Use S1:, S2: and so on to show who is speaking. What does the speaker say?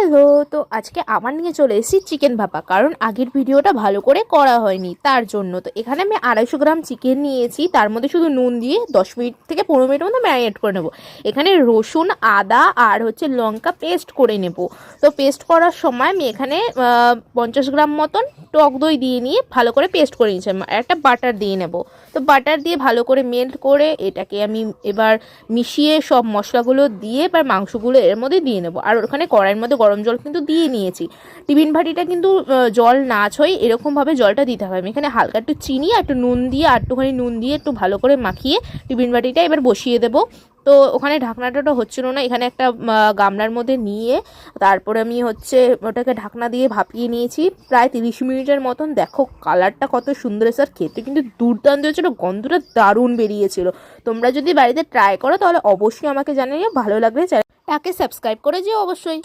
S1: Hello, তো আজকে আবার নিয়ে চলে এসেছি চিকেন ভাপা, কারণ আগের ভিডিওটা ভালো করে করা হয়নি তার জন্য। তো এখানে আমি 250 গ্রাম চিকেন নিয়েছি, তার মধ্যে শুধু নুন দিয়ে 10 মিনিট থেকে 15 মিনিটের মধ্যে ম্যারিনেট করে নেব। এখানে রসুন, আদা আর লঙ্কা পেস্ট করে নেব। তো পেস্ট করার সময় আমি এখানে 50 গ্রাম মতন টক দই দিয়ে নিয়ে ভালো করে পেস্ট করে নিয়েছি। একটা বাটার দিয়ে নেব। তো বাটার দিয়ে ভালো করে মেল্ট করে এটাকে আমি এবার মিশিয়ে সব মশলাগুলো দিয়ে এবার মাংসগুলো এর মধ্যে দিয়ে নেবো। আর ওখানে কড়াইয়ের মধ্যে গরম জল কিন্তু দিয়ে নিয়েছি। টিফিন ভাটিটা কিন্তু জল না ছয় এরকমভাবে জলটা দিতে হবে। আমি এখানে হালকা একটু চিনি আর একটু নুন দিয়ে একটু ভালো করে মাখিয়ে টিফিন ভাটিটা এবার বসিয়ে দেবো। তো ওখানে ঢাকনাটা হচ্ছিল না, এখানে একটা গামলার মধ্যে নিয়ে তারপরে আমি ওটাকে ঢাকনা দিয়ে ভাপিয়ে নিয়েছি প্রায় 30 মিনিটের মতন। দেখো কালারটা কত সুন্দর এসে, আর খেতে কিন্তু দুর্দান্ত হয়েছিল, গন্ধটা দারুণ বেরিয়েছিল। তোমরা যদি বাড়িতে ট্রাই করো তাহলে অবশ্যই আমাকে জানিয়ে, ভালো লাগলে চ্যানেলটাকে সাবস্ক্রাইব করে যেও অবশ্যই।